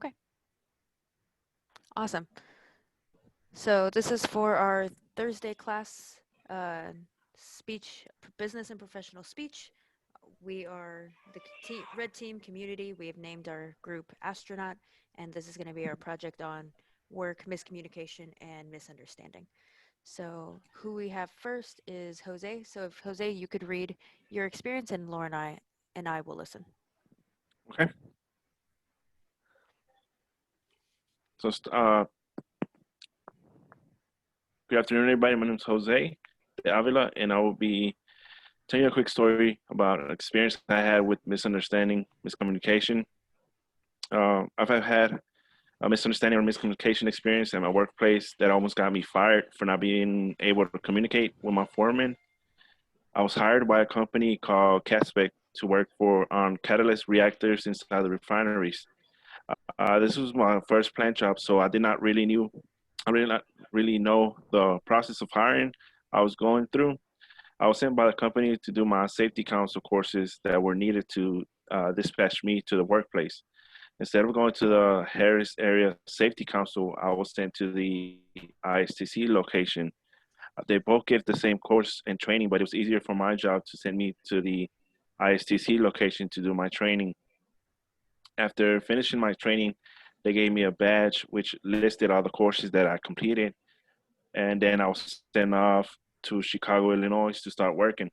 Okay, awesome. So this is for our Thursday class, uh, speech, business and professional speech. We are the red team community. We have named our group Astronaut, and this is going to be our project on work, miscommunication, and misunderstanding. So who we have first is Jose. So if Jose, you could read your experience, and Laura and I will listen. Okay. So, good afternoon, everybody. My name is Jose de Avila, and I will be telling you a quick story about an experience I had with misunderstanding, miscommunication. I've had a misunderstanding or miscommunication experience at my workplace that almost got me fired for not being able to communicate with my foreman. I was hired by a company called Caspec to work for on catalyst reactors inside the refineries. This was my first plant job, so I really not really know the process of hiring I was going through. I was sent by the company to do my safety council courses that were needed to dispatch me to the workplace. Instead of going to the Harris Area Safety Council, I was sent to the ISTC location. They both give the same course and training, but it was easier for my job to send me to the ISTC location to do my training. After finishing my training, they gave me a badge which listed all the courses that I completed, and then I was sent off to Chicago, Illinois to start working.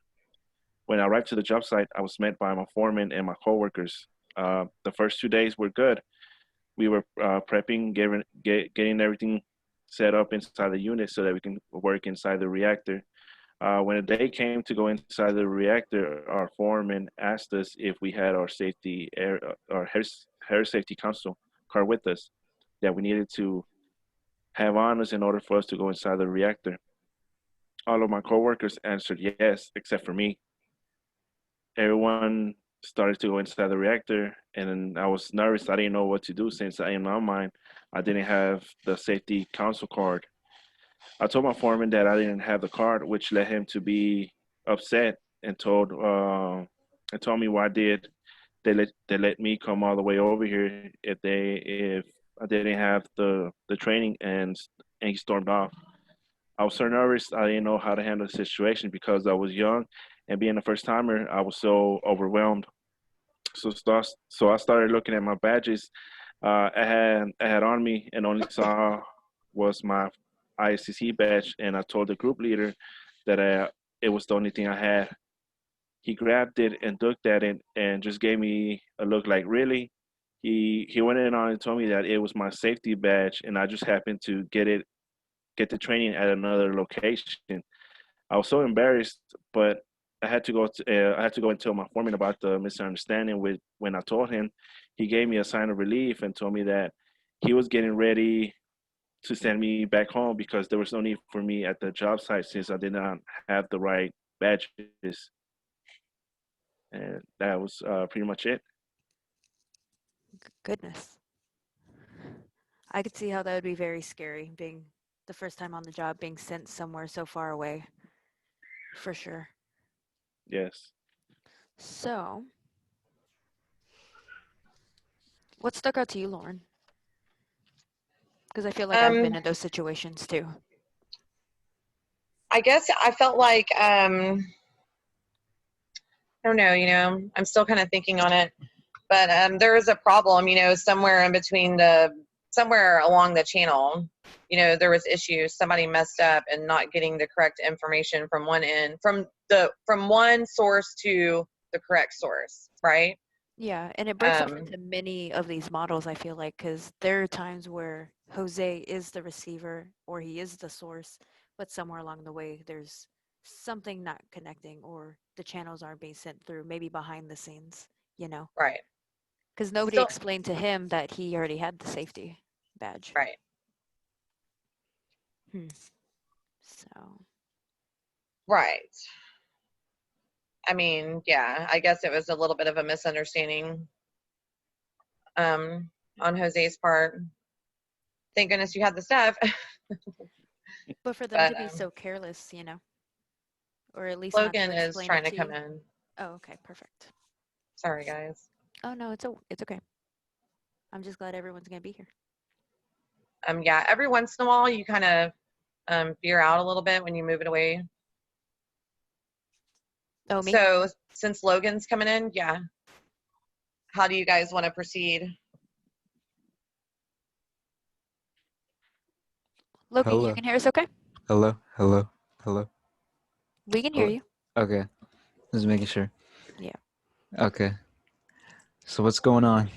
When I arrived to the job site, I was met by my foreman and my coworkers. The first 2 days were good. We were prepping, getting everything set up inside the unit so that we can work inside the reactor. When the day came to go inside the reactor, our foreman asked us if we had our hair safety council card with us that we needed to have on us in order for us to go inside the reactor. All of my coworkers answered yes, except for me. Everyone started to go inside the reactor, and I was nervous. I didn't know what to do since I, in my mind, I didn't have the safety council card. I told my foreman that I didn't have the card, which led him to be upset and told me why did they let me come all the way over here if I didn't have the training, and he stormed off. I was so nervous. I didn't know how to handle the situation because I was young, and being a first timer, I was so overwhelmed. So I started looking at my badges I had on me, and only saw was my ISCC badge, and I told the group leader that it was the only thing I had. He grabbed it and looked at it and just gave me a look like, really? He went in on and told me that it was my safety badge, and I just happened to get the training at another location. I was so embarrassed, but I had to go and tell my foreman about the misunderstanding. With when I told him, he gave me a sign of relief and told me that he was getting ready to send me back home because there was no need for me at the job site since I did not have the right badges. And that was pretty much it. Goodness. I could see how that would be very scary, being the first time on the job, being sent somewhere so far away, for sure. Yes. So, what stuck out to you, Lauren? Because I feel like I've been Um, in those situations too. I guess I felt like I don't know, I'm still kind of thinking on it, but there was a problem, somewhere in between somewhere along the channel, there was issues. Somebody messed up and not getting the correct information from one end, from one source to the correct source, right? Yeah, and it breaks off Um, into many of these models, I feel like, because there are times where Jose is the receiver or he is the source, but somewhere along the way, there's something not connecting or the channels aren't being sent through, maybe behind the scenes, you know? right. Because nobody Still, explained to him that he already had the safety badge. right. Hmm. So, Right. I mean, yeah, I guess it was a little bit of a misunderstanding um, on Jose's part. Thank goodness you had the stuff. but for them But to be so careless, or at least not to Logan is explain it trying to to come you. in. Oh, okay, perfect. Sorry, guys. Oh no, it's okay. I'm just glad everyone's going to be here. Yeah, every once in a while you kind of veer out a little bit when you move it away. Oh, me? So since Logan's coming in, yeah, how do you guys want to proceed? Logan, you Hello. can hear us okay? Hello. Hello. Hello. We can hear Hello. you. Okay. Just making sure. Yeah. Okay. So what's going on?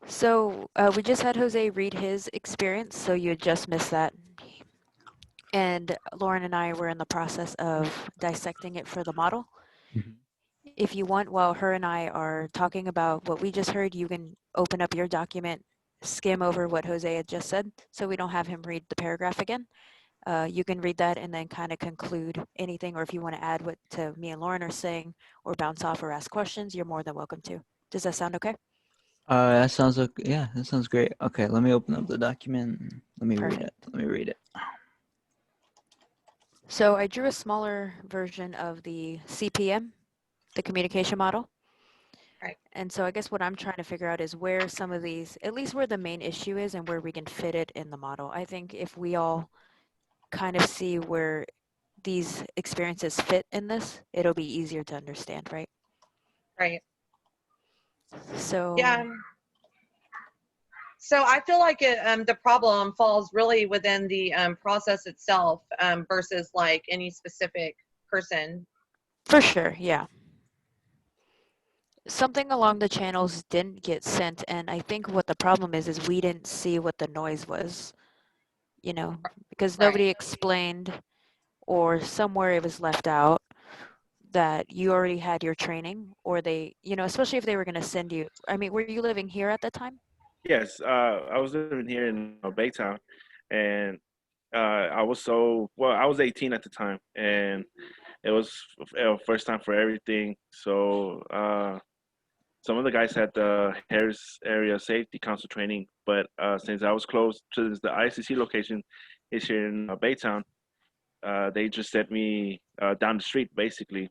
So we just had Jose read his experience, so you had just missed that. And Lauren and I were in the process of dissecting it for the model. Mhm. If you want, while her and I are talking about what we just heard, you can open up your document, skim over what Jose had just said, so we don't have him read the paragraph again. You can read that and then kind of conclude anything, or if you want to add what to me and Lauren are saying, or bounce off or ask questions, you're more than welcome to. Does that sound okay? That sounds okay. Yeah, that sounds great. Okay, let me open up the document. Let me read Perfect. it. Let me read it. So I drew a smaller version of the CPM, the communication model. Right. And so I guess what I'm trying to figure out is where some of these, at least where the main issue is and where we can fit it in the model. I think if we all kind of see where these experiences fit in this, it'll be easier to understand, right? Right. So Yeah. So I feel like the problem falls really within the process itself versus like any specific person. for sure, yeah. Something along the channels didn't get sent, and I think what the problem is we didn't see what the noise was, you know, because Right. nobody explained or somewhere it was left out that you already had your training or they, especially if they were going to send you. I mean, were you living here at the time? Yes, I was living here in Baytown, and I was I was 18 at the time, and it was first time for everything. So some of the guys had the Harris Area Safety Council training, but since I was close to the ICC location, is here in Baytown, they just sent me down the street basically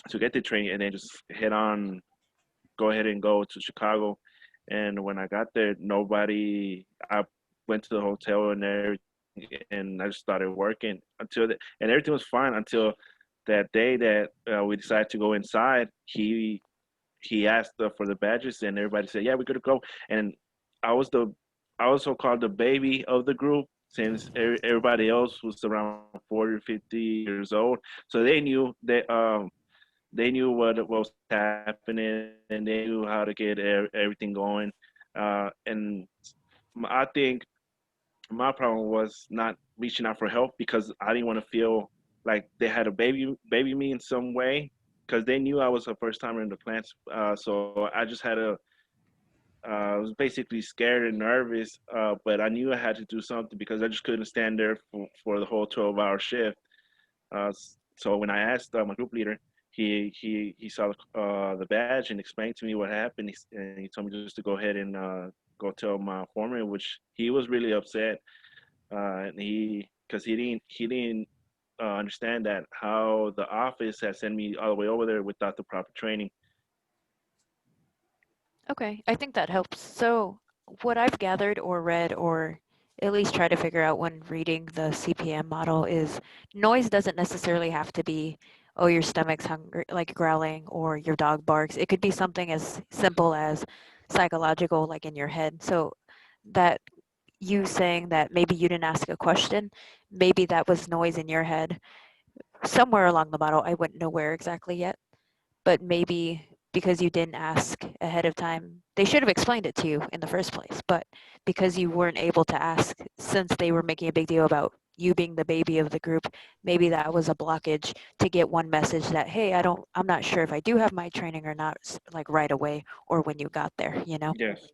to get the training, and then just head on, go ahead and go to Chicago. And when I got there, nobody. I went to the hotel and everything, and I just started working and everything was fine until that day that we decided to go inside. He asked for the badges, and everybody said, "Yeah, we're gonna go." And I was the I was so called the baby of the group since everybody else was around 40, 50 years old. So they knew what was happening, and they knew how to get everything going. And I think my problem was not reaching out for help because I didn't want to feel like they had a baby me in some way because they knew I was a first timer in the plants. So I just had to. I was basically scared and nervous, but I knew I had to do something because I just couldn't stand there for the whole 12-hour shift. So when I asked my group leader, he saw the badge and explained to me what happened. And he told me just to go ahead and go tell my foreman, which he was really upset. And because he didn't understand that how the office had sent me all the way over there without the proper training. Okay, I think that helps. So, what I've gathered or read or at least try to figure out when reading the CPM model is noise doesn't necessarily have to be, oh, your stomach's hungry, like growling, or your dog barks. It could be something as simple as psychological, like in your head. So, that you saying that maybe you didn't ask a question, maybe that was noise in your head somewhere along the model. I wouldn't know where exactly yet, but maybe because you didn't ask ahead of time, they should have explained it to you in the first place. But because you weren't able to ask, since they were making a big deal about you being the baby of the group, maybe that was a blockage to get one message that, hey, I'm not sure if I do have my training or not, like right away or when you got there. Yes.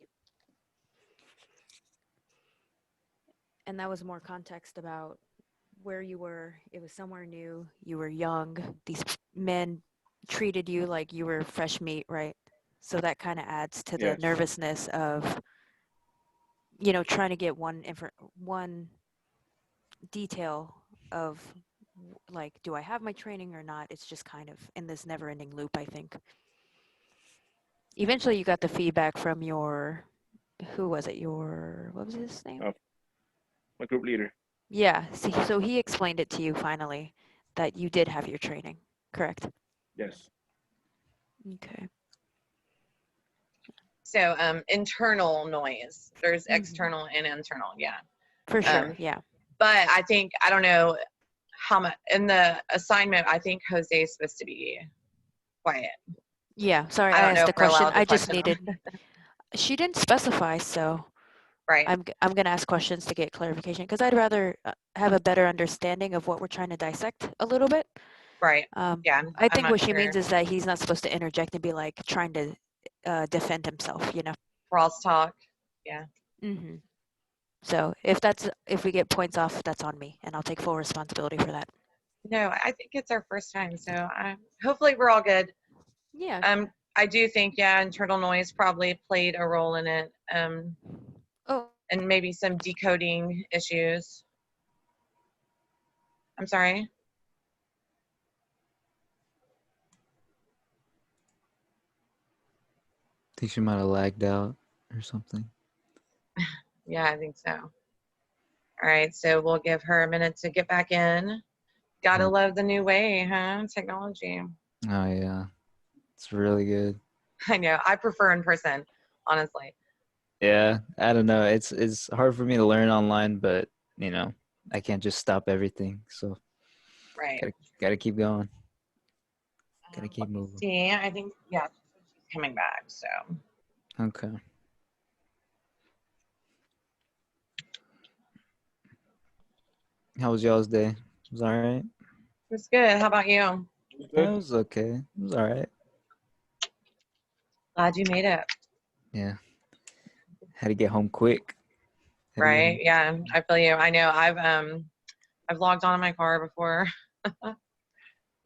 And that was more context about where you were. It was somewhere new. You were young. These men treated you like you were fresh meat, right? So that kind of adds to the Yes. nervousness of, trying to get one detail of like, do I have my training or not? It's just kind of in this never-ending loop, I think. Eventually, you got the feedback from your who was it? What was his name? My group leader. Yeah. See, so he explained it to you finally that you did have your training, correct? Yes. Okay. So internal noise. There's Mhm. external and internal. Yeah. For sure. Yeah. But I think I don't know how much in the assignment. I think Jose is supposed to be quiet. Yeah. Sorry, I I don't know asked if a we're question. allowed to I talk just to them. needed. She didn't specify, so Right. I'm gonna ask questions to get clarification because I'd rather have a better understanding of what we're trying to dissect a little bit. Right. Yeah. I I'm think not what she sure. means is that he's not supposed to interject and be like trying to defend himself, you know. Crosstalk. Yeah. Mm-hmm. So if we get points off, that's on me, and I'll take full responsibility for that. No, I think it's our first time, so hopefully we're all good. Yeah. I do think internal noise probably played a role in it, Oh, and maybe some decoding issues. I'm sorry. I think she might have lagged out or something. Yeah, I think so. All right, so we'll give her a minute to get back in. Gotta Mhm. love the new way, huh? Technology. Oh yeah, it's really good. I know. I prefer in person, honestly. Yeah, I don't know. It's hard for me to learn online, but I can't just stop everything. So Right. gotta keep going. Gotta keep Let me moving. see. I think she's coming back. So Okay. How was y'all's day? Was all right? it's good. How about you? Yeah, it was okay. It was all right. Glad you made it. Yeah. Had to get home quick. Had to get Right. home. Yeah, I feel you. I know. I've logged on in my car before.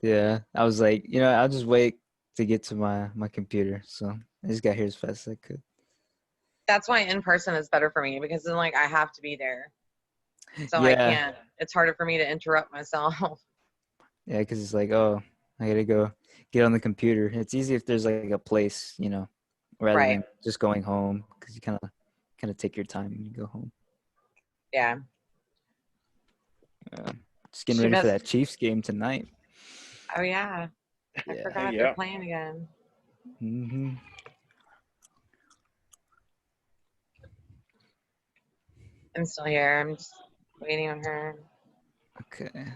Yeah. I was like, I'll just wait to get to my computer. So I just got here as fast as I could. That's why in person is better for me because then I have to be there. So I Yeah. can't. It's harder for me to interrupt myself. Yeah, because it's like, oh, I gotta go get on the computer. It's easy if there's like a place, rather Right. than just going home because you kind of take your time when you go home. Yeah. Just getting She ready for missed. that Chiefs game tonight. Oh yeah. I Yeah. forgot they're Yeah. playing again. Hmm. I'm still here. I'm just waiting on her. Okay.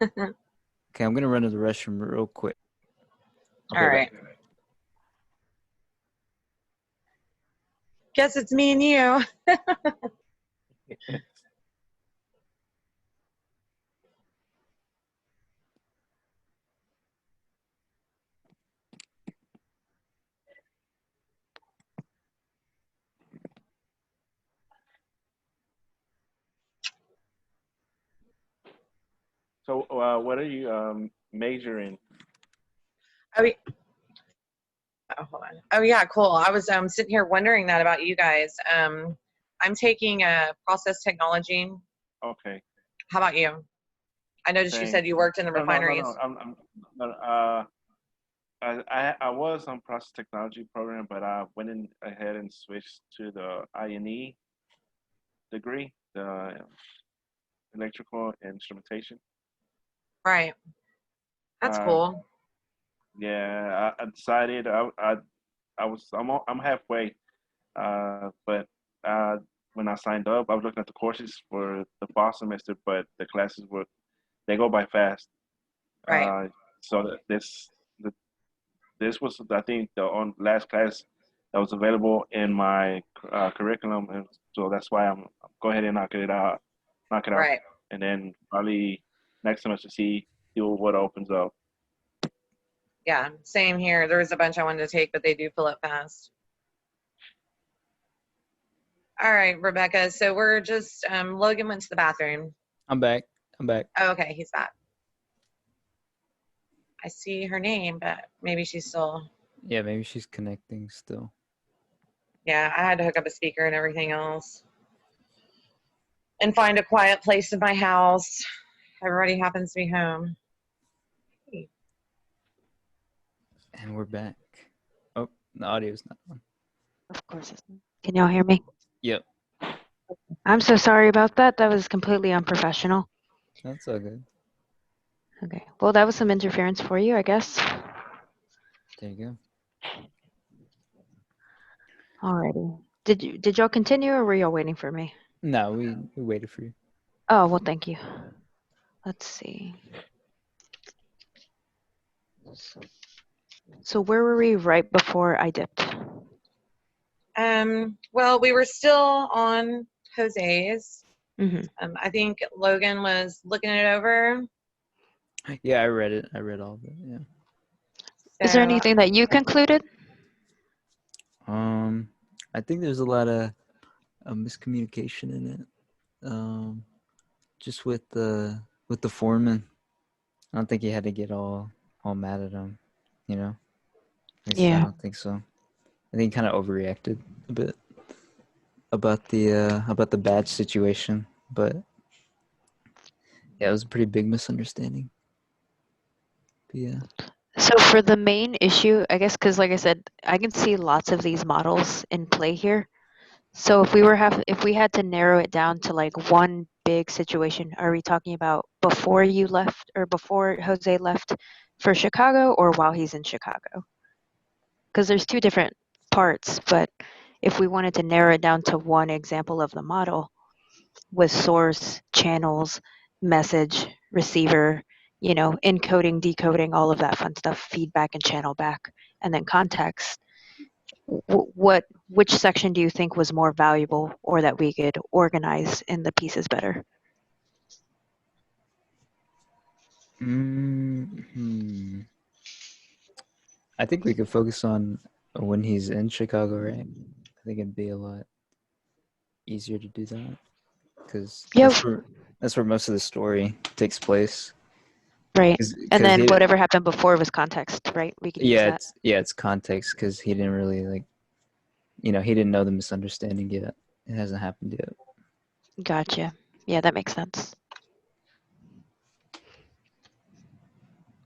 Okay, I'm gonna run to the restroom real quick. I'll All be right. back. Guess it's me and you. So, what are you majoring? Oh, hold on. Oh yeah, cool. I was sitting here wondering that about you guys. I'm taking process technology. Okay. How about you? I noticed you Same. said you worked in the No, no, no, no. refineries. No, I was on process technology program, but I went in ahead and switched to the INE degree, the electrical instrumentation. Right. That's Uh, cool. yeah, I decided I'm halfway. But when I signed up, I was looking at the courses for the fall semester, but the classes they go by fast. Right. Uh, so this was, I think, the last class that was available in my curriculum, and so that's why I'm go ahead and knock it out, Right. and then probably next semester see what opens up. Yeah. Same here. There was a bunch I wanted to take, but they do fill up fast. All right, Rebecca. So we're just Logan went to the bathroom. I'm back. I'm back. Oh, okay, he's back. I see her name, but maybe she's still. Yeah, maybe she's connecting still. Yeah, I had to hook up a speaker and everything else, and find a quiet place in my house. Everybody happens to be home. And we're back. Oh, the audio's not on. of course it's not. Can y'all hear me? Yep. I'm so sorry about that. That was completely unprofessional. That's all good. Okay. Well, that was some interference for you, I guess. There you Alrighty. Did y'all continue or were y'all waiting for me? go. No, we waited for you. Oh, well, thank you. Let's see. So where were we right before I dipped? Well, we were still on Jose's. Hmm. I think Logan was looking it over. Yeah, I read it. I read all of it. Yeah. Is there So, anything that you concluded? Um, I think there's a lot of miscommunication in it. Just with the foreman. I don't think he had to get all mad at him. You know. At least I Yeah. don't think so. I think he kind of overreacted a bit about the badge situation, but yeah, it was a pretty big misunderstanding. But yeah. So for the main issue, I guess, because like I said, I can see lots of these models in play here. So if we had to narrow it down to like one big situation, are we talking about before you left or before Jose left for Chicago or while he's in Chicago? Because there's two different parts, but if we wanted to narrow it down to one example of the model with source, channels, message, receiver, encoding, decoding, all of that fun stuff, feedback and channel back, and then context, which section do you think was more valuable or that we could organize in the pieces better? Hmm. I think we could focus on when he's in Chicago, right? I think it'd be a lot easier to do that because Yeah, that's where most of the story takes place. right. And Because then he, whatever happened before was context, right? We can use that. it's context because he didn't really he didn't know the misunderstanding yet. It hasn't happened yet. Gotcha. Yeah, that makes sense.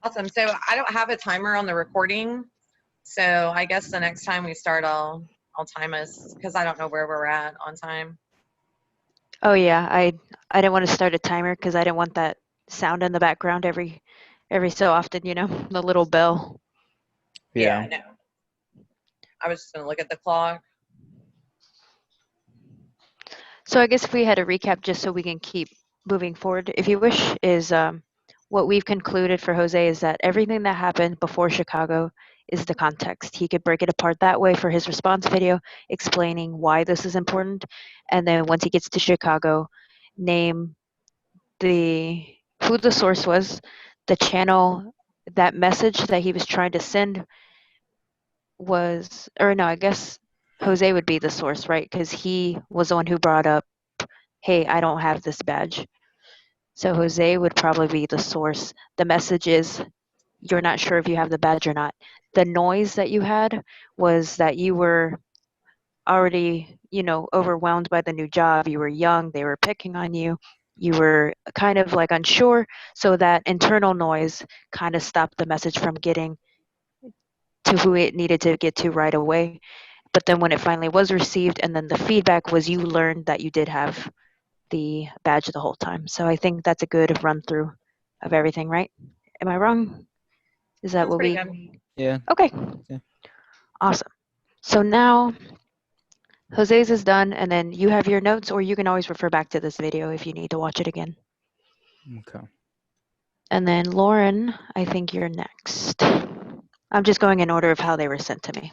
awesome. So I don't have a timer on the recording. So I guess the next time we start, I'll time us because I don't know where we're at on time. Oh yeah, I didn't want to start a timer because I didn't want that sound in the background every so often, the little bell. Yeah, Yeah. I know. I was just gonna look at the clock. So I guess if we had a recap just so we can keep moving forward, if you wish, is what we've concluded for Jose is that everything that happened before Chicago is the context. He could break it apart that way for his response video, explaining why this is important. And then once he gets to Chicago, name who the source was, the channel, that message that he was trying to send was, or no, I guess Jose would be the source, right? Because he was the one who brought up, hey, I don't have this badge. So Jose would probably be the source. The message is, you're not sure if you have the badge or not. The noise that you had was that you were already, overwhelmed by the new job. You were young, they were picking on you. You were kind of like unsure. So that internal noise kind of stopped the message from getting to who it needed to get to right away. But then when it finally was received, and then the feedback was you learned that you did have the badge the whole time. So I think that's a good run through of everything, right? Am I wrong? Is that Sounds what pretty we? good. Yeah. Okay, Yeah. awesome. So now Jose's is done, and then you have your notes, or you can always refer back to this video if you need to watch it again. Okay. And then Lauren, I think you're next. I'm just going in order of how they were sent to me.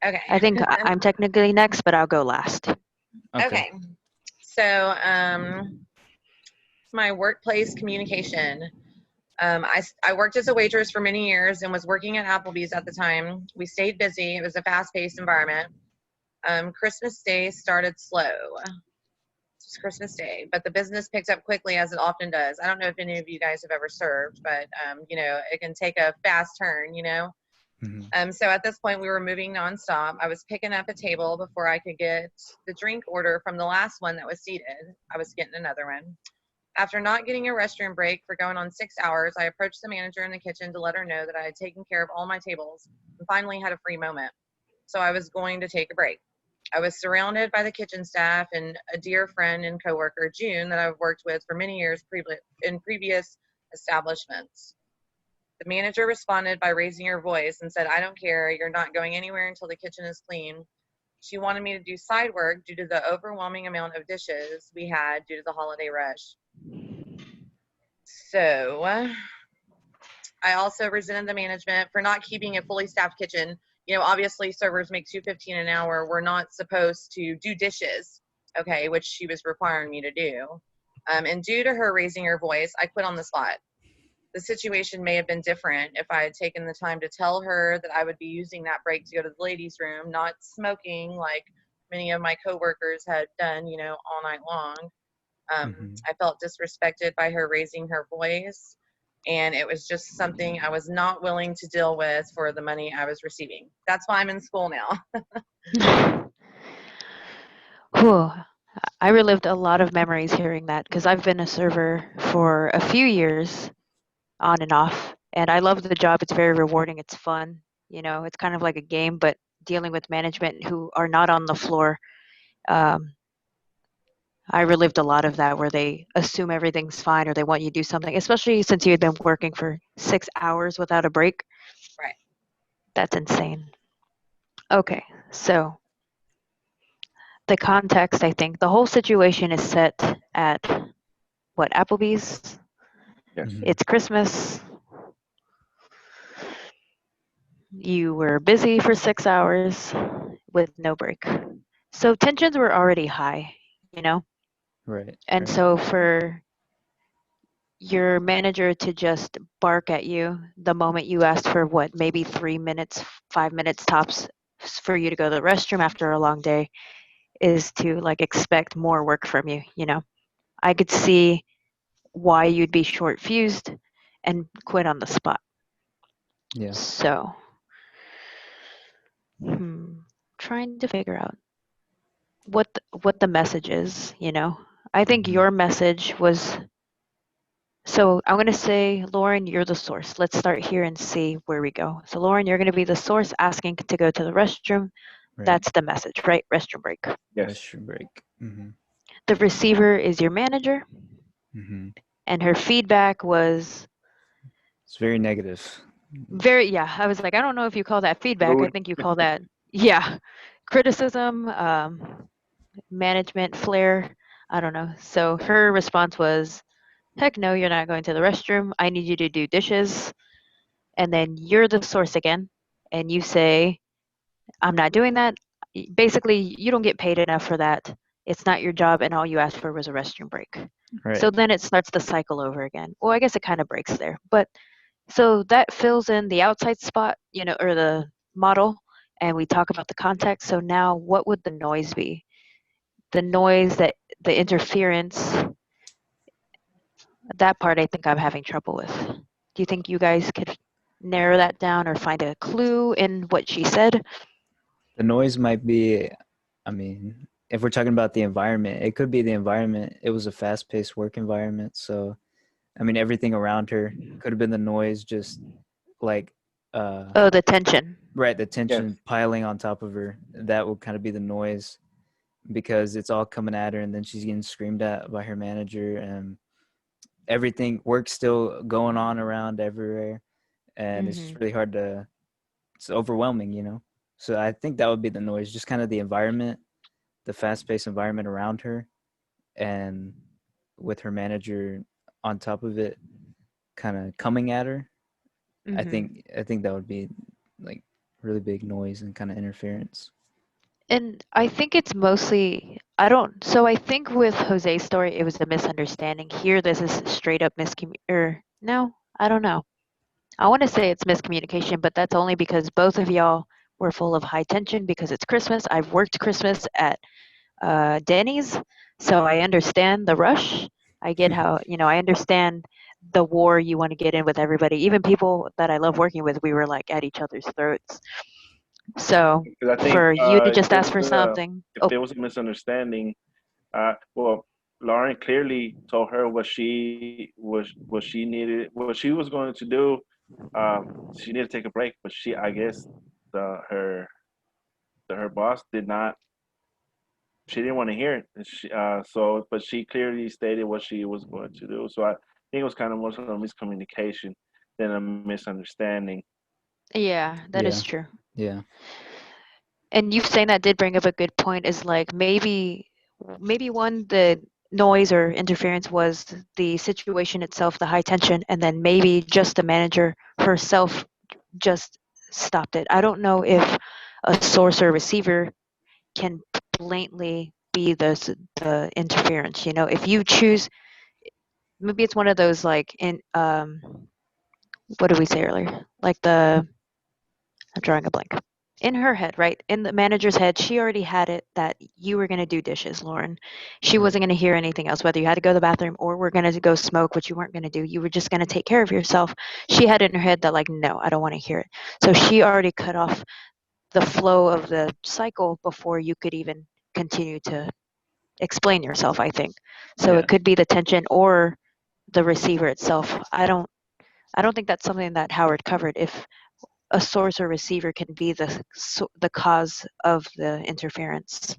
Okay. I think I'm technically next, but I'll go last. Okay. Okay. So my workplace communication. I worked as a waitress for many years and was working at Applebee's at the time. We stayed busy. It was a fast-paced environment. Christmas Day started slow. It's Christmas Day, but the business picked up quickly as it often does. I don't know if any of you guys have ever served, but it can take a fast turn. Mm-hmm. So at this point, we were moving nonstop. I was picking up a table before I could get the drink order from the last one that was seated. I was getting another one. After not getting a restroom break for going on 6 hours, I approached the manager in the kitchen to let her know that I had taken care of all my tables and finally had a free moment. So I was going to take a break. I was surrounded by the kitchen staff and a dear friend and coworker, June, that I've worked with for many years in previous establishments. The manager responded by raising her voice and said, "I don't care. You're not going anywhere until the kitchen is clean." She wanted me to do side work due to the overwhelming amount of dishes we had due to the holiday rush. So I also resented the management for not keeping a fully staffed kitchen. Obviously servers make $2.15 an hour. We're not supposed to do dishes, okay, which she was requiring me to do. And due to her raising her voice, I quit on the spot. The situation may have been different if I had taken the time to tell her that I would be using that break to go to the ladies' room, not smoking like many of my coworkers had done, all night long. I felt disrespected by her raising her voice, and it was just something I was not willing to deal with for the money I was receiving. That's why I'm in school now. Whew. I relived a lot of memories hearing that because I've been a server for a few years on and off, and I love the job. It's very rewarding. It's fun. It's kind of like a game, but dealing with management who are not on the floor. Um, I relived a lot of that where they assume everything's fine or they want you to do something, especially since you had been working for 6 hours without a break. Right. That's insane. Okay, so the context, I think the whole situation is set at what, Applebee's? Yes. It's Christmas. You were busy for 6 hours with no break. So tensions were already high, you know? Right. And Right. so for your manager to just bark at you the moment you asked for what, maybe 3 minutes, 5 minutes tops for you to go to the restroom after a long day is to like expect more work from you, you know? I could see why you'd be short fused and quit on the spot. Yeah. So, trying to figure out what the message is, you know? I think Mhm. your message was, so I'm going to say, Lauren, you're the source. Let's start here and see where we go. So, Lauren, you're going to be the source asking to go to the restroom. Right. That's the message, right? Restroom break. Yes. Restroom break. The receiver is your manager, Mm-hmm. and her feedback was It's very negative. very, yeah. I was like, I don't know if you call that feedback. I Rude. think you call that, yeah, criticism, management flair. I don't know. So her response was, heck no, you're not going to the restroom. I need you to do dishes. And then you're the source again. And you say, I'm not doing that. Basically, you don't get paid enough for that. It's not your job. And all you asked for was a restroom break. Right. So then it starts the cycle over again. Well, I guess it kind of breaks there. But so that fills in the outside spot, you know, or the model. And we talk about the context. So now what would the noise be? The noise, that the interference, that part I think I'm having trouble with. Do you think you guys could narrow that down or find a clue in what she said? The noise might be, I mean, if we're talking about the environment, it could be the environment. It was a fast-paced work environment, so I mean, everything around her could have been the noise, just like Oh, the tension. right, the Yes. tension piling on top of her. That would kind of be the noise because it's all coming at her, and then she's getting screamed at by her manager, and everything work's still going on around everywhere, and it's just Hmm. really hard to. It's overwhelming, you know. So I think that would be the noise, just kind of the environment, the fast-paced environment around her, and with her manager on top of it, kind of coming at her. Hmm. I think that would be like really big noise and kind of interference. And I think it's mostly, I don't, so I think with Jose's story, it was a misunderstanding. Here, this is straight up or no, I don't know. I want to say it's miscommunication, but that's only because both of y'all were full of high tension because it's Christmas. I've worked Christmas at Denny's, so I understand the rush. I get how, you know, I understand the war you want to get in with everybody. Even people that I love working with, we were like at each other's throats. So Because I think for you to just ask for something, if oh, there was a misunderstanding, well, Lauren clearly told her what she needed, what she was going to do. She needed to take a break, but I guess, the her boss did not she didn't want to hear it. But she clearly stated what she was going to do. So I think it was kind of more of a miscommunication than a misunderstanding. Yeah, that is Yeah. true. Yeah. And you saying that did bring up a good point, is like maybe one, the noise or interference was the situation itself, the high tension, and then maybe just the manager herself just stopped it. I don't know if a source or receiver can blatantly be the interference. If you choose, maybe it's one of those, like, in what did we say earlier, like I'm drawing a blank. In her head, right? In the manager's head, she already had it that you were going to do dishes, Lauren. She Right. wasn't going to hear anything else, whether you had to go to the bathroom or were going to go smoke, which you weren't going to do. You were just going to take care of yourself. She had it in her head that, like, no, I don't want to hear it. So she already cut off the flow of the cycle before you could even continue to explain yourself, I think. So it Yeah, could be the tension or the receiver itself. I don't think that's something that Howard covered. If a source or receiver can be the cause of the interference,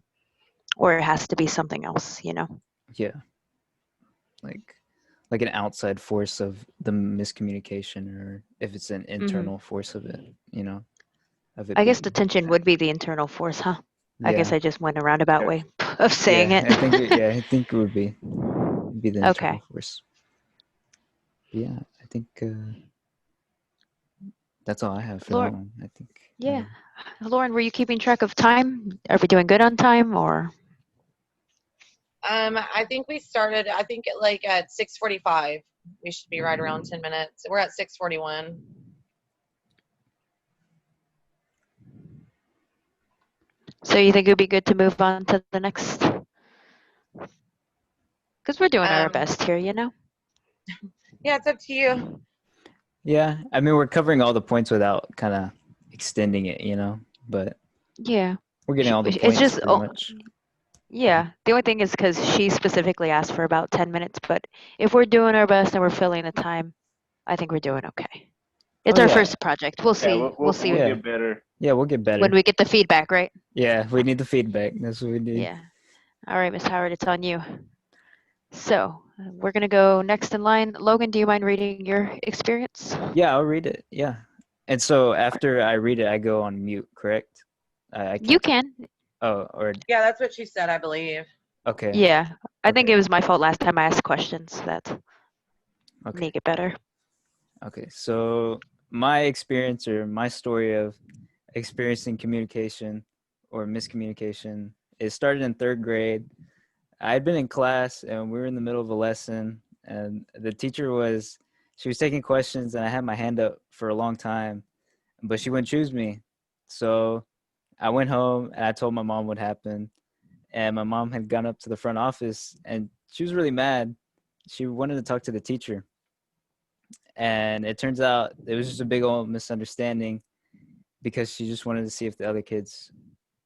or it has to be something else. Yeah. Like like an outside force of the miscommunication, or if it's an Hmm. internal force of it, you know, of it I guess the being tension would be the internal force, huh? I guess yeah. I just went a roundabout yeah. way of saying Yeah, it. I think it would be the internal Okay. force. But yeah, I think that's all I have for that Lauren, one. I think yeah. Lauren, were you keeping track of time? Are we doing good on time, or? I think we started. I think like at 6:45. We should be right around 10 minutes. We're at 6:41. So you think it would be good to move on to the next? Because we're doing our Um, best here. yeah, it's up to you. yeah, I mean we're covering all the points without kind of extending it, you know, but Yeah. we're getting all the It's points just, pretty much. yeah. The only thing is because she specifically asked for about 10 minutes, but if we're doing our best and we're filling the time, I think we're doing okay. Oh It's our yeah. first project. We'll Yeah, see. We'll see we'll Yeah. get better. Yeah, we'll get when better. we get the feedback, right? Yeah, we need the feedback. That's what we need. Yeah. All right, Miss Howard, it's on you. So we're going to go next in line. Logan, do you mind reading your experience? Yeah, I'll read it. Yeah. And so after I read it, I go on mute, correct? I You can't. can. Oh, or Yeah, that's what she said, I believe. okay. Yeah. I think it Okay. was my fault last time I asked questions that Okay. make it better. Okay. So my experience or my story of experiencing communication or miscommunication, it started in third grade. I'd been in class and we were in the middle of a lesson, and the teacher she was taking questions, and I had my hand up for a long time, but she wouldn't choose me. So I went home and I told my mom what happened, and my mom had gone up to the front office and she was really mad. She wanted to talk to the teacher, and it turns out it was just a big old misunderstanding because she just wanted to see if the other kids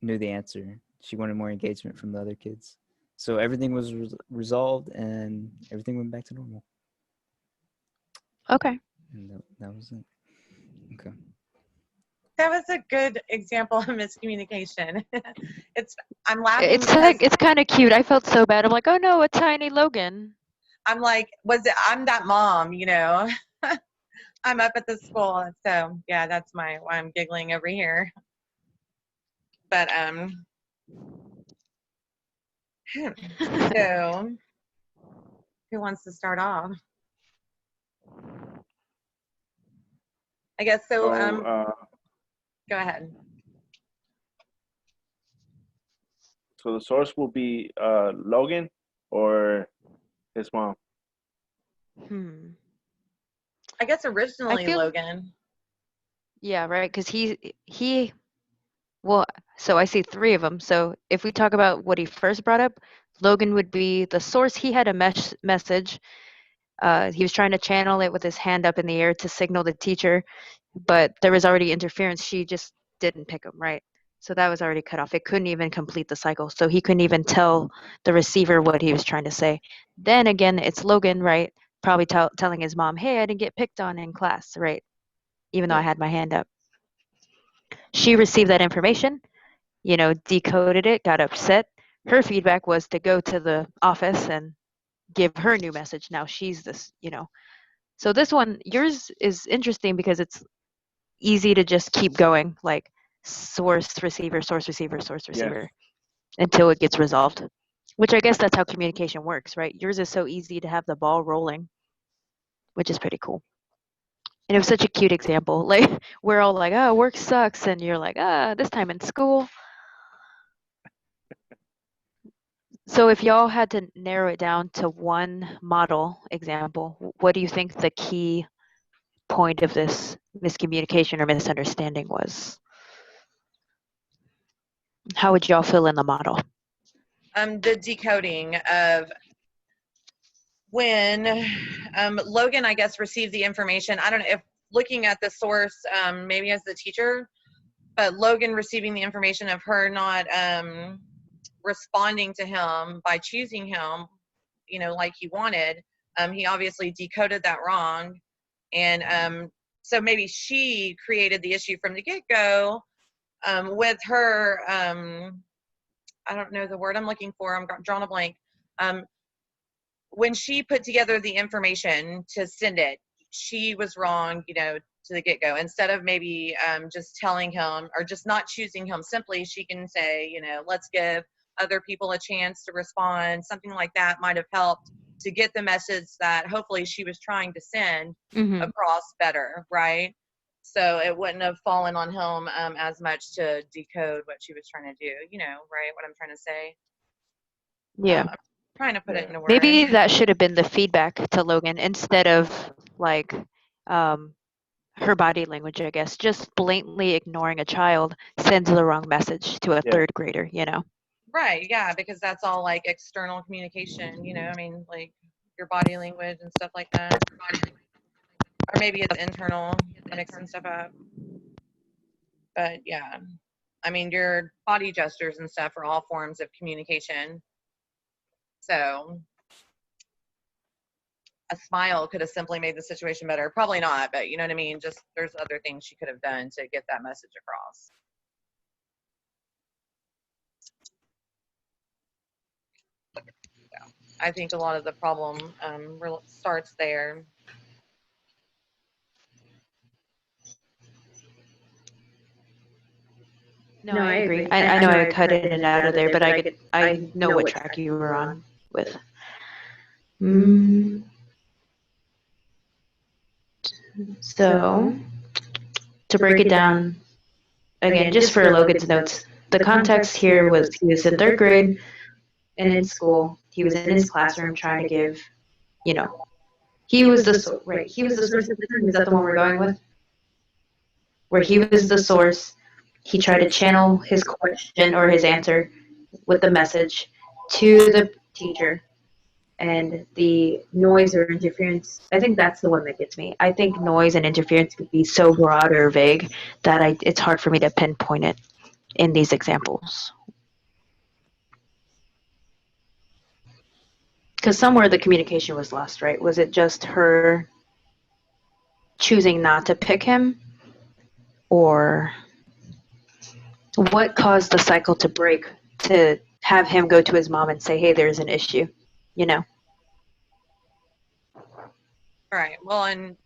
knew the answer. She wanted more engagement from the other kids. So everything was resolved and everything went back to normal. Okay. And that was it. Okay. That was a good example of miscommunication. it's I'm laughing It's because like, it's kind of cute. I felt so bad. I'm like, oh no, a tiny Logan. I'm like, I'm that mom, you know. I'm up at the school, so yeah, that's why I'm giggling over here. But so who wants to start off? I guess so. So Go ahead. so the source will be Logan or his mom. Hmm. I guess I originally feel, Logan. yeah, right. Because well, so I see three of them. So if we talk about what he first brought up, Logan would be the source. He had a message. He was trying to channel it with his hand up in the air to signal the teacher, but there was already interference. She just didn't pick him, right? So that was already cut off. It couldn't even complete the cycle. So he couldn't even tell the receiver what he was trying to say. Then again, it's Logan, right? Probably telling his mom, hey, I didn't get picked on in class, right? Even though I Yeah. had my hand up. She received that information, decoded it, got upset, her feedback was to go to the office and give her new message. Now she's this, So this one, yours is interesting because it's easy to just keep going, like source, receiver, source, receiver, source, Yes. receiver, until it gets resolved. Which I guess that's how communication works, right? Yours is so easy to have the ball rolling, which is pretty cool. And it was such a cute example. Like we're all like, "Oh, work sucks," and you're like, this time in school." So if y'all had to narrow it down to one model example, what do you think the key point of this miscommunication or misunderstanding was? How would y'all fill in the model? The decoding of when Logan, I guess, received the information. I don't know if looking at the source, maybe as the teacher, but Logan receiving the information of her not responding to him by choosing him, like he wanted. He obviously decoded that wrong. And so maybe she created the issue from the get-go with her, I don't know the word I'm looking for, I'm drawing a blank. When she put together the information to send it, she was wrong, to the get-go. Instead of maybe just telling him or just not choosing him, simply she can say, let's give other people a chance to respond. Something like that might have helped to get the message that hopefully she was trying to send across better, right? So it wouldn't have fallen on him as much to decode what she was trying to do, right? What I'm trying to say. Yeah. I'm trying to put it into words. Maybe that should have been the feedback to Logan instead of like her body language, I guess. Just blatantly ignoring a child sends the wrong message to a third grader, Right, yeah, because that's all like external communication, I mean, like your body language and stuff like that. Or maybe it's internal, mixing stuff up. But yeah, I mean, your body gestures and stuff are all forms of communication. So a smile could have simply made the situation better. Probably not, but you know what I mean? Just there's other things she could have done to get that message across. I think a lot of the problem starts there. No, I agree. I know I cut in and out of there, but I know what track you were on with. So to break it down again, just for Logan's notes, the context here was he was in third grade and in school. He was in his classroom trying to give, he was the he was the source of the time. Is that the one we're going with? Where he was the source. He tried to channel his question or his answer with the message to the teacher, and the noise or interference, I think that's the one that gets me. I think noise and interference could be so broad or vague that it's hard for me to pinpoint it in these examples. Because somewhere the communication was lost, right? Was it just her choosing not to pick him? Or what caused the cycle to break to have him go to his mom and say, hey, there's an issue, Right. Well, and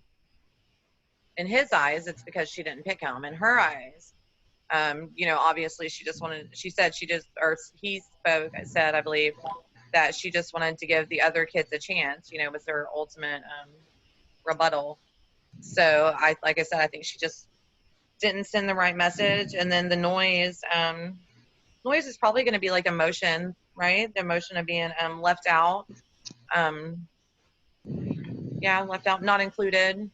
in his eyes, it's because she didn't pick him. In her eyes, obviously she just wanted, she said she just, or he said, I believe, that she just wanted to give the other kids a chance, was her ultimate rebuttal. So like I said, I think she just didn't send the right message. And then the noise is probably going to be like emotion, right? The emotion of being left out. Left out, not included.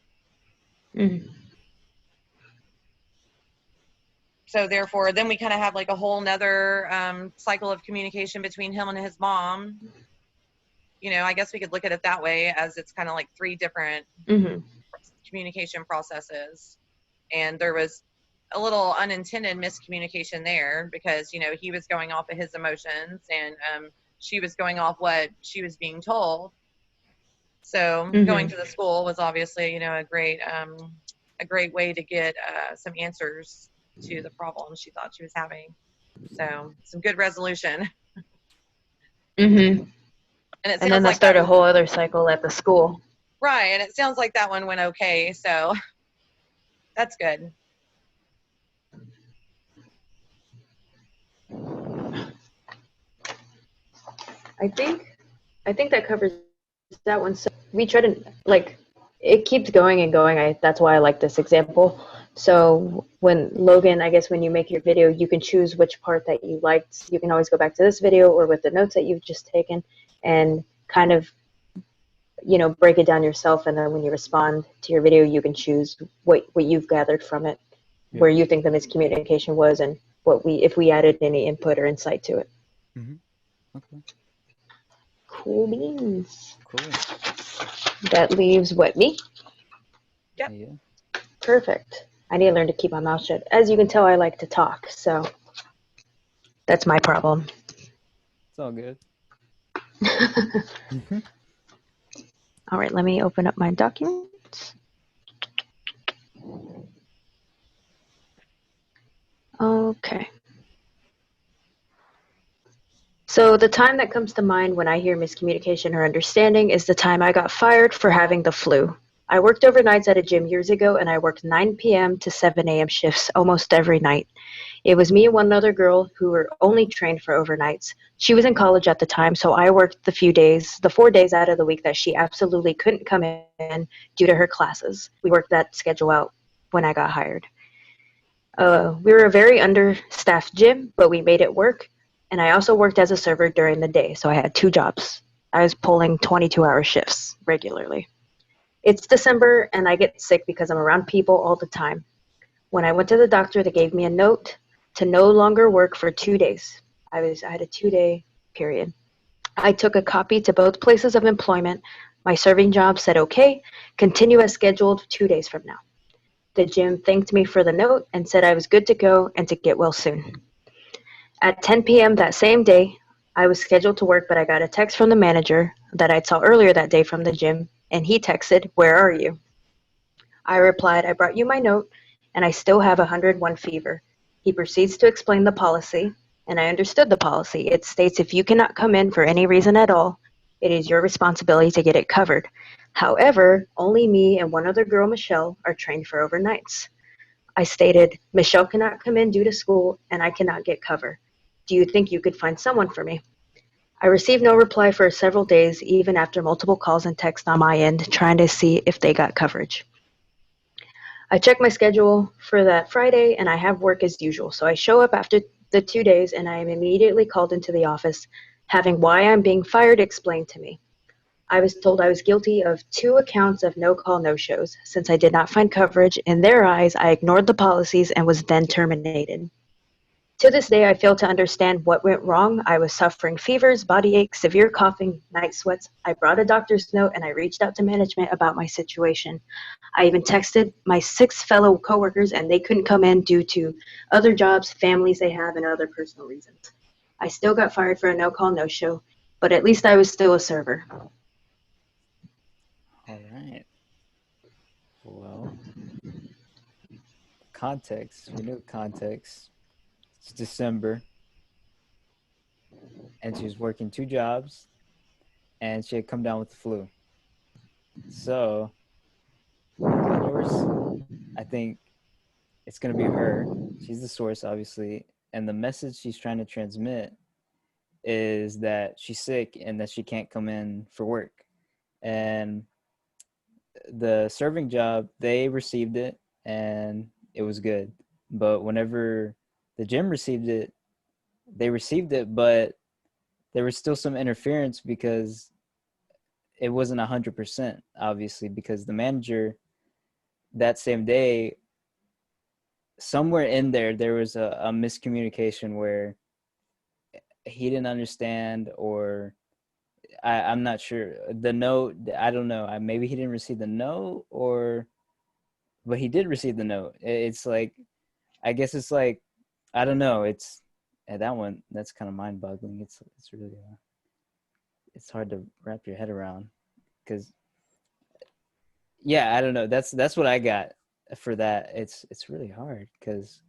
So therefore, then we kind of have like a whole nother cycle of communication between him and his mom. I guess we could look at it that way, as it's kind of like three different communication processes. And there was a little unintended miscommunication there because, he was going off of his emotions and she was going off what she was being told. So going to the school was obviously, a great way to get some answers to the problem she thought she was having. So some good resolution. And it And sounds then they'll like that start a one, whole other cycle at the school. right? And it sounds like that one went okay. So that's good. I think that covers that one. So we try to like it keeps going and going. That's why I like this example. So when Logan, I guess when you make your video, you can choose which part that you liked. You can always go back to this video or with the notes that you've just taken and kind of break it down yourself, and then when you respond to your video you can choose what you've gathered from it, Yeah. where you think the miscommunication was, and what we if we added any input or insight to it. Okay. Cool beans. Cool. That leaves what, me? Yep. Yeah. Perfect. I need to learn to keep my mouth shut. As you can tell, I like to talk, so that's my problem. It's all good. All right, let me open up my documents. Okay. So the time that comes to mind when I hear miscommunication or understanding is the time I got fired for having the flu. I worked overnights at a gym years ago, and I worked 9 p.m. to 7 a.m. shifts almost every night. It was me and one other girl who were only trained for overnights. She was in college at the time, so I worked the 4 days out of the week that she absolutely couldn't come in due to her classes. We worked that schedule out when I got hired. We were a very understaffed gym, but we made it work. And I also worked as a server during the day, so I had 2 jobs. I was pulling 22-hour shifts regularly. It's December, and I get sick because I'm around people all the time. When I went to the doctor, they gave me a note to no longer work for 2 days. I had a 2-day period. I took a copy to both places of employment. My serving job said, okay, continue as scheduled 2 days from now. The gym thanked me for the note and said I was good to go and to get well soon. At 10 p.m. that same day, I was scheduled to work, but I got a text from the manager that I saw earlier that day from the gym, and he texted, "Where are you?" I replied, "I brought you my note, and I still have 101 fever." He proceeds to explain the policy, and I understood the policy. It states if you cannot come in for any reason at all, it is your responsibility to get it covered. However, only me and one other girl, Michelle, are trained for overnights. I stated, "Michelle cannot come in due to school, and I cannot get cover. Do you think you could find someone for me?" I received no reply for several days, even after multiple calls and texts on my end, trying to see if they got coverage. I check my schedule for that Friday, and I have work as usual. So I show up after the 2 days, and I am immediately called into the office, having why I'm being fired explained to me. I was told I was guilty of 2 accounts of no-call, no-shows. Since I did not find coverage, in their eyes, I ignored the policies and was then terminated. To this day, I fail to understand what went wrong. I was suffering fevers, body aches, severe coughing, night sweats. I brought a doctor's note, and I reached out to management about my situation. I even texted my 6 fellow coworkers, and they couldn't come in due to other jobs, families they have, and other personal reasons. I still got fired for a no-call, no-show, but at least I was still a server. All right. Well, context. We know context. It's December, and she was working 2 jobs, and she had come down with the flu. So, my source, I think it's gonna be her. She's the source, obviously, and the message she's trying to transmit is that she's sick and that she can't come in for work. And the serving job, they received it and it was good. But whenever the gym received it, they received it, but there was still some interference because it wasn't 100%, obviously, because the manager that same day, somewhere in there was a miscommunication where he didn't understand, or I'm not sure. The note, I don't know. Maybe he didn't receive the note, but he did receive the note. It's like, I guess it's like, I don't know. It's that one. That's kind of mind boggling. It's really it's hard to wrap your head around because yeah, I don't know. That's what I got for that. It's really hard because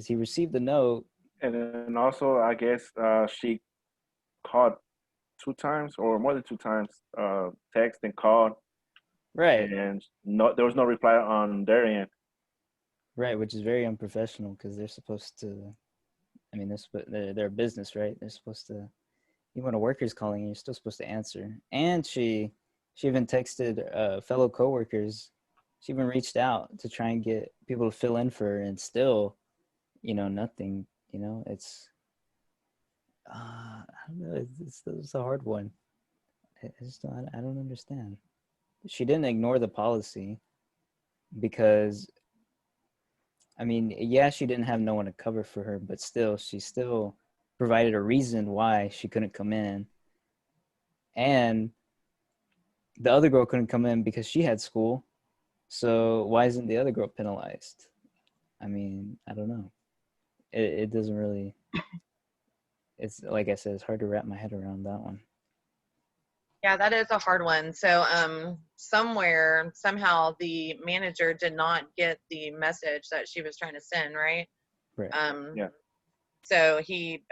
he received the note. And then also, I guess she called 2 times or more than 2 times, text and called, Right. and there was no reply on their end. Right, which is very unprofessional because they're supposed to. I mean, they're a business, right? They're supposed to. Even when a worker's calling, you're still supposed to answer. And she even texted fellow coworkers. She even reached out to try and get people to fill in for her, and still, nothing. I don't know. It's a hard one. I don't understand. She didn't ignore the policy because, I mean, yeah, she didn't have no one to cover for her, but still, she still provided a reason why she couldn't come in. And the other girl couldn't come in because she had school. So why isn't the other girl penalized? I mean, I don't know. It doesn't really. It's like I said, it's hard to wrap my head around that one. Yeah, that is a hard one. So somehow the manager did not get the message that she was trying to send, right? Right. Yeah. So he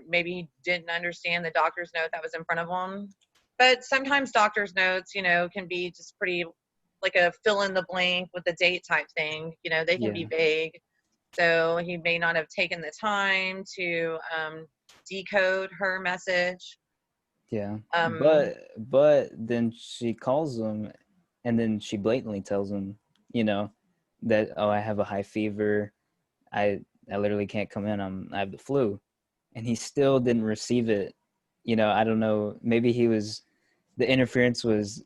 maybe he didn't understand the doctor's note that was in front of him. But sometimes doctor's notes, can be just pretty like a fill in the blank with the date type thing. They can be vague. So he may not have taken the time to decode her message. Yeah. But then she calls him, and then she blatantly tells him, that, oh, I have a high fever. I literally can't come in. I have the flu. And he still didn't receive it. I don't know. Maybe the interference was,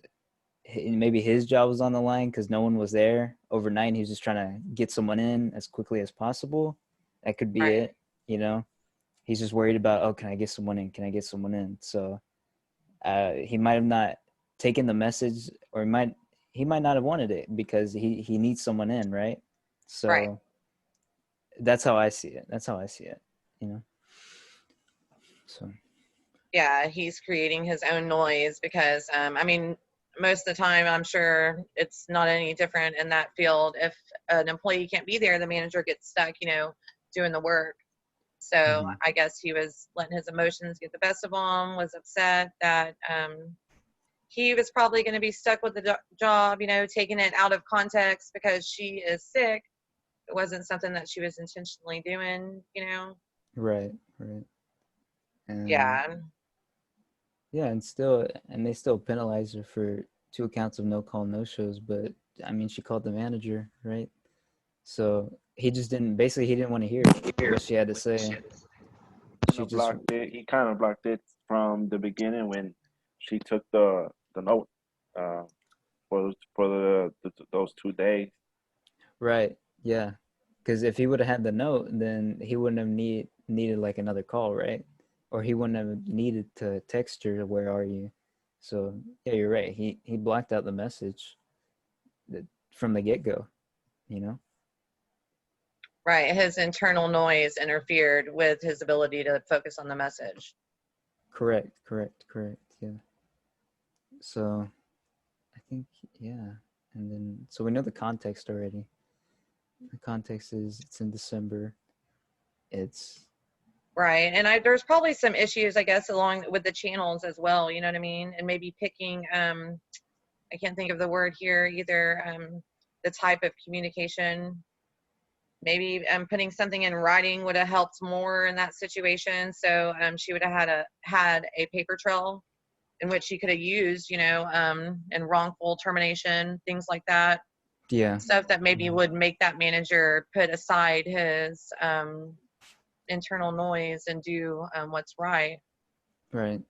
maybe his job was on the line because no one was there overnight. And he was just trying to get someone in as quickly as possible. That could be Right. it. He's just worried about, oh, can I get someone in? Can I get someone in? So he might have not taken the message, or he might not have wanted it because he needs someone in, right? So Right. that's how I see it. So Yeah, he's creating his own noise because most of the time I'm sure it's not any different in that field. If an employee can't be there, the manager gets stuck, doing the work. So I guess he was letting his emotions get the best of him, was upset that he was probably going to be stuck with the job, taking it out of context because she is sick. It wasn't something that she was intentionally doing. right. And Yeah. yeah, and they still penalize her for 2 accounts of no call, no shows. But I mean, she called the manager, right? So he just didn't want to hear what she had to say. He kind of blocked it from the beginning when she took the note uh, for those 2 days. Right. Yeah. Because if he would have had the note, then he wouldn't have needed like another call, right? Or he wouldn't have needed to text her, "Where are you?" So yeah, you're right. He blocked out the message from the get-go. Right. His internal noise interfered with his ability to focus on the message. Correct. Yeah. So I think, yeah. And then, so we know the context already. The context is it's in December. It's right. And there's probably some issues, I guess, along with the channels as well. You know what I mean? And maybe picking, I can't think of the word here either. The type of communication. Maybe putting something in writing would have helped more in that situation. So she would have had a paper trail in which she could have used, in wrongful termination, things like that. yeah. Stuff that maybe would make that manager put aside his internal noise and do what's right. Right.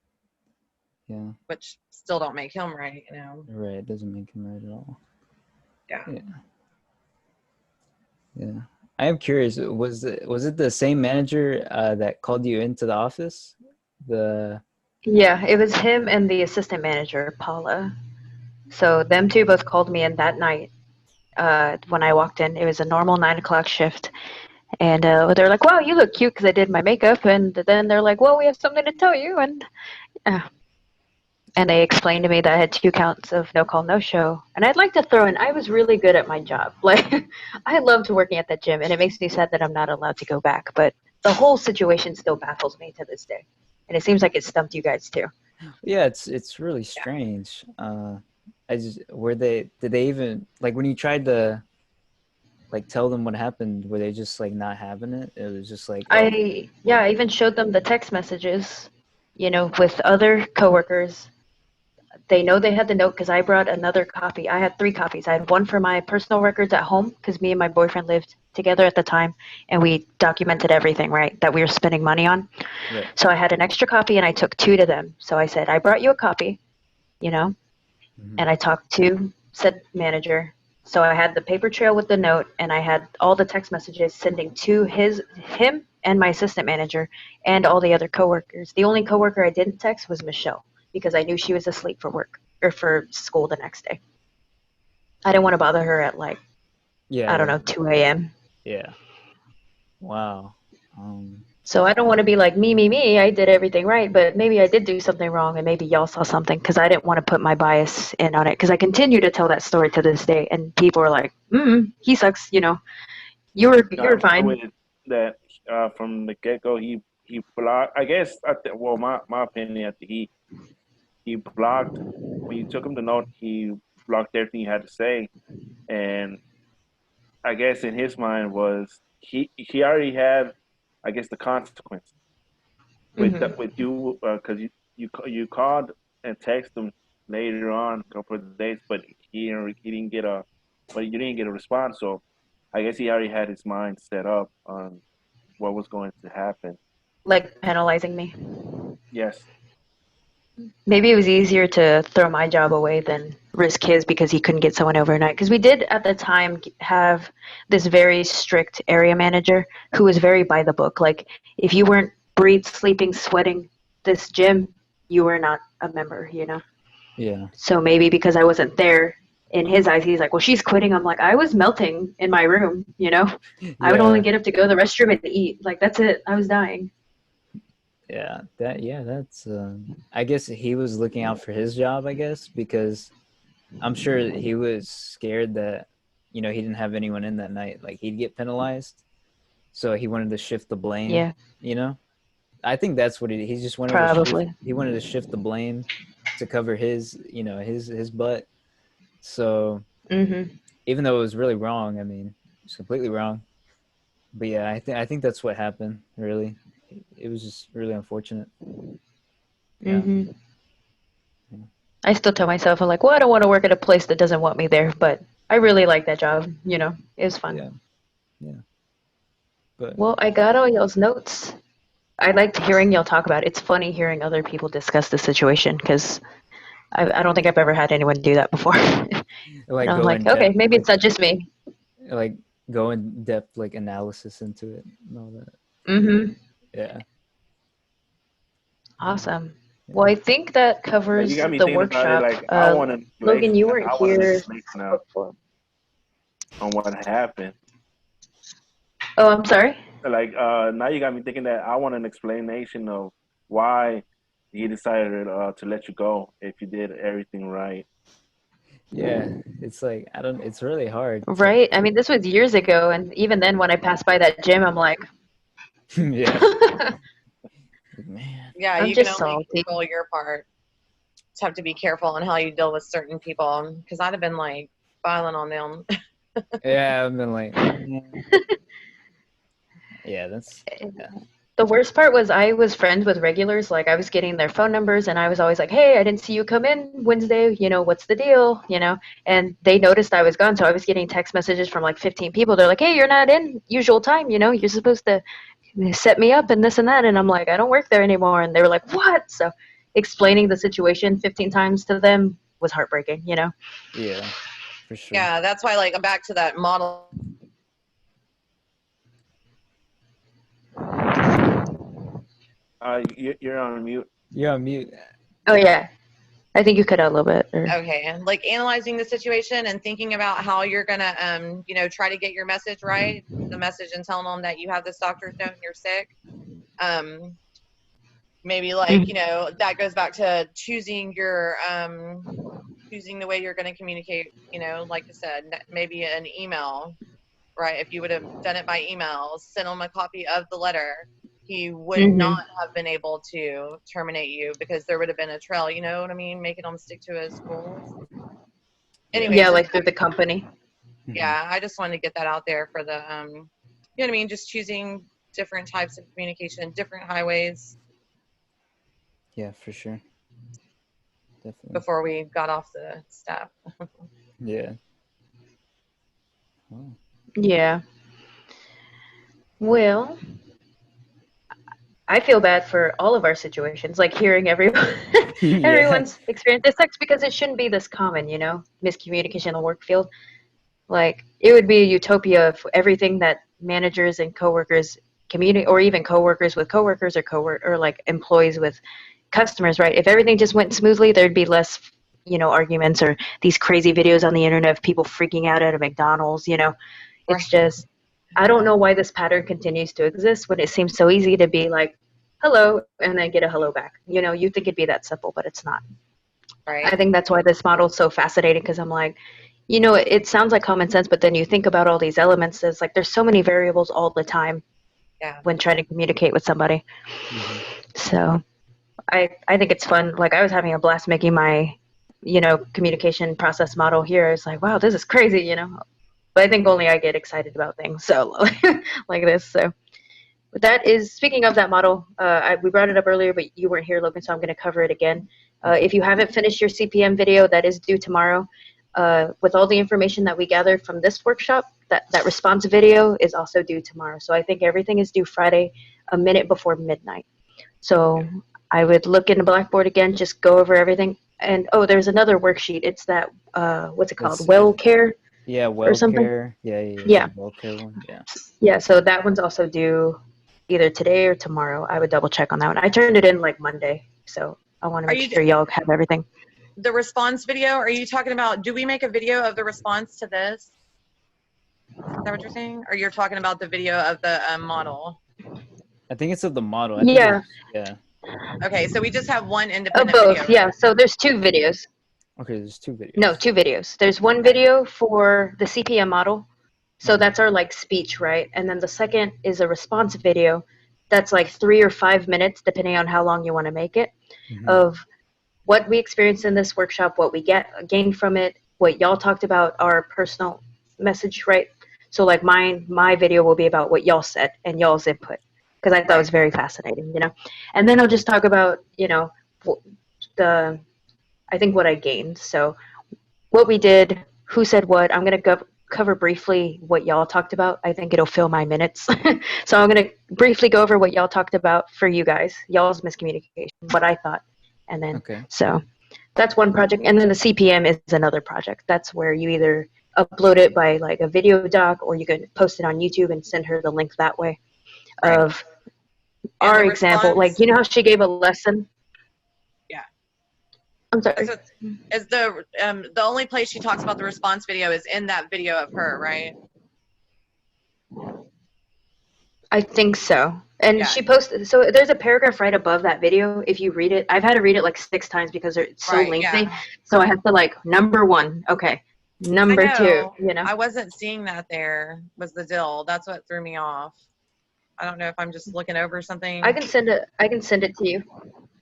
Yeah. Which still don't make him right, Right. It doesn't make him right at all. Yeah. Yeah. I am curious. Was it the same manager that called you into the office? Yeah, it was him and the assistant manager, Paula. So them two both called me in that night. When I walked in, it was a normal 9 o'clock shift, and they're like, "Wow, you look cute," because I did my makeup, and then they're like, "Well, we have something to tell you," uh, and they explained to me that I had 2 counts of no call, no show. And I'd like to throw in, I was really good at my job. Like, I loved working at that gym, and it makes me sad that I'm not allowed to go back. But the whole situation still baffles me to this day, and it seems like it stumped you guys too. Yeah, it's really strange. I just did they even like when you tried to like tell them what happened, were they just like not having it? It was just like, oh, I even showed them the text messages, with other coworkers. They know they had the note because I brought another copy. I had 3 copies. I had one for my personal records at home because me and my boyfriend lived together at the time, and we documented everything, right, that we were spending money on. right. So I had an extra copy, and I took 2 to them. So I said, I brought you a copy, you know, Hmm. and I talked to said manager. So I had the paper trail with the note, and I had all the text messages sending to him and my assistant manager and all the other coworkers. The only coworker I didn't text was Michelle because I knew she was asleep for work or for school the next day. I didn't want to bother her at like, Yeah, I don't yeah, know, 2 a.m. yeah. Wow. Um, So I don't want to be like me. I did everything right, but maybe I did do something wrong, and maybe y'all saw something because I didn't want to put my bias in on it. Because I continue to tell that story to this day, and people are like, he sucks." You were I'm good fine. with that. From the get go, he blocked. I guess. Well, my opinion, I think he blocked when you took him to note. He blocked everything you had to say, and I guess in his mind was he already had, I guess, the consequence with you because you called and texted him later on a couple of days, but he didn't get a but you didn't get a response. So I guess he already had his mind set up on what was going to happen. Like penalizing me. Yes. Maybe it was easier to throw my job away than risk his because he couldn't get someone overnight. Because we did at the time have this very strict area manager who was very by the book. Like, if you weren't breathe, sleeping, sweating this gym, you were not a member. yeah. So maybe because I wasn't there, in his eyes, he's like, well, she's quitting. I'm like, I was melting in my room. I would only Yeah. get up to go to the restroom and eat. Like, that's it. I was dying. That's I guess he was looking out for his job, I guess, because I'm sure he was scared that he didn't have anyone in that night, like he'd get penalized, so he wanted to shift the blame, Yeah, you know. I think that's what he just wanted to shift. probably. He wanted to shift the blame to cover his butt. So Hmm. even though it was really wrong, I mean, it's completely wrong. But yeah, I think that's what happened. Really, it was just really unfortunate. Yeah. Hmm. I still tell myself, I'm like, well, I don't want to work at a place that doesn't want me there, but I really like that job. It was fun. Yeah. Yeah. But Well, I got all y'all's notes. I liked hearing y'all talk about it. It's funny hearing other people discuss the situation because I don't think I've ever had anyone do that before. And like I'm go like, in okay, depth, maybe it's not just me. like go in depth, like analysis into it and all that. Hmm. Yeah. Yeah. Awesome. Well, Yeah. I think that Like you covers got me the thinking about it. workshop. Like I want an Logan, explanation. you weren't I want an here explanation now before. on what happened. Oh, I'm sorry. Like now you got me thinking that I want an explanation of why he decided to let you go if you did everything right. Yeah. It's like I don't. It's really hard to. Right? I mean, this was years ago, and even then, when I passed by that gym, I'm like, Yeah. Like, man. Yeah, I'm you can just only salty. control your part. Just have to be careful on how you deal with certain people because I'd have been like filing on them. Yeah. I've been like. Yeah. That's. Yeah. The worst part was I was friends with regulars. Like, I was getting their phone numbers, and I was always like, hey, I didn't see you come in Wednesday. What's the deal? And they noticed I was gone. So I was getting text messages from like 15 people. They're like, hey, you're not in usual time. You're supposed to set me up and this and that. And I'm like, I don't work there anymore. And they were like, what? So explaining the situation 15 times to them was heartbreaking. Yeah. For sure. Yeah, that's why like I'm back to that model. You're on mute. You're on mute. Oh, yeah. I think you cut out a little bit. Okay, like analyzing the situation and thinking about how you're gonna try to get your message right, the message, and telling them that you have this doctor's note and you're sick. um Maybe like that goes back to choosing the way you're going to communicate, like I said, maybe an email, right? If you would have done it by email, send them a copy of the letter, he would not have been able to terminate you because there would have been a trail. You know what I mean? Making him stick to his rules. Anyways, Yeah, like through the company. yeah, I just wanted to get that out there for the, you know what I mean? Just choosing different types of communication, different highways Yeah, for sure. Definitely. before we got off the step. Yeah. Oh. Yeah. Well, I feel bad for all of our situations, like hearing everyone, Yeah. everyone's experience. It sucks because it shouldn't be this common, you know, miscommunication in the work field. Like, it would be a utopia if everything that managers and coworkers communicate, or even coworkers with coworkers, or like employees with customers, right? If everything just went smoothly, there'd be less, you know, arguments or these crazy videos on the internet of people freaking out at a McDonald's, you know. It's just, I don't know why this pattern continues to exist when it seems so easy to be like, hello, and then get a hello back. You know, you think it'd be that simple, but it's not. Right. I think that's why this model is so fascinating, because I'm like, you know, it sounds like common sense, but then you think about all these elements. It's like there's so many variables all the time when trying to communicate with somebody. Mm-hmm. So I think it's fun. Like, I was having a blast making my, you know, communication process model here. I was like, wow, this is crazy, you know. But I think only I get excited about things so like this. So that is, speaking of that model, we brought it up earlier, but you weren't here, Logan, so I'm going to cover it again. If you haven't finished your CPM video, that is due tomorrow. With all the information that we gathered from this workshop, that response video is also due tomorrow. So I think everything is due Friday, a minute before midnight. So I would look in the Blackboard again, just go over everything. And, oh, there's another worksheet. It's that, what's it called? Well care? Yeah, or something? WellCare. Yeah. Yeah. The WellCare one. Yeah. Yeah, so that one's also due either today or tomorrow. I would double check on that one. I turned it in like Monday, so I want to make sure y'all have everything. The response video, are you talking about, do we make a video of the response to this? Is that what you're saying? Or you're talking about the video of the model? I think it's of the model. Yeah. Yeah. Okay, so we just have one Of independent both, video. yeah. So there's two videos. Okay, there's two videos. No, two videos. There's one video for the CPM model. So that's our like speech, right? And then the second is a response video that's like 3 or 5 minutes, depending on how long you want to make it, of what we experienced in this workshop, what we gained from it, what y'all talked about, our personal message, right? So like my video will be about what y'all said and y'all's input, because I thought it was very fascinating, you know. And then I'll just talk about, you know, I think what I gained. So what we did, who said what. I'm going to cover briefly what y'all talked about. I think it'll fill my minutes. So I'm going to briefly go over what y'all talked about for you guys, y'all's miscommunication, what I thought. And then, so that's one project. And then the CPM is another project. That's where you either upload it by like a video doc, or you can post it on YouTube and send her the link that way of our example. Like, you know how she gave a lesson? Yeah. I'm sorry. Is the only place she talks about the response video is in that video of her, right? I think so. And she posted, so there's a paragraph right above that video. If you read it, I've had to read it like 6 times because it's so lengthy. Yeah. So I have to like, number 1, okay. Number 2, you know. I wasn't seeing that there was the deal. That's what threw me off. I don't know if I'm just looking over something. I can send it to you.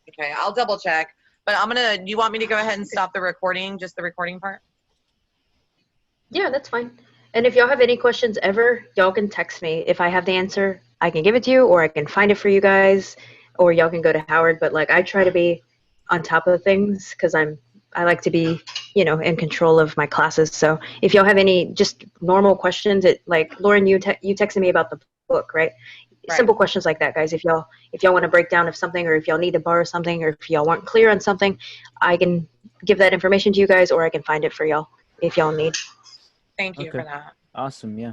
Okay, I'll double check. But do you want me to go ahead and stop the recording, just the recording part? Yeah, that's fine. And if y'all have any questions ever, y'all can text me. If I have the answer, I can give it to you, or I can find it for you guys, or y'all can go to Howard. But like, I try to be on top of things because I like to be, you know, in control of my classes. So if y'all have any just normal questions, like Lauren, you texted me about the book, right? Simple questions like that, guys. If y'all want to break down of something, or if y'all need to borrow something, or if y'all weren't clear on something, I can give that information to you guys, or I can find it for y'all if y'all need. Thank you for that. Awesome, yeah.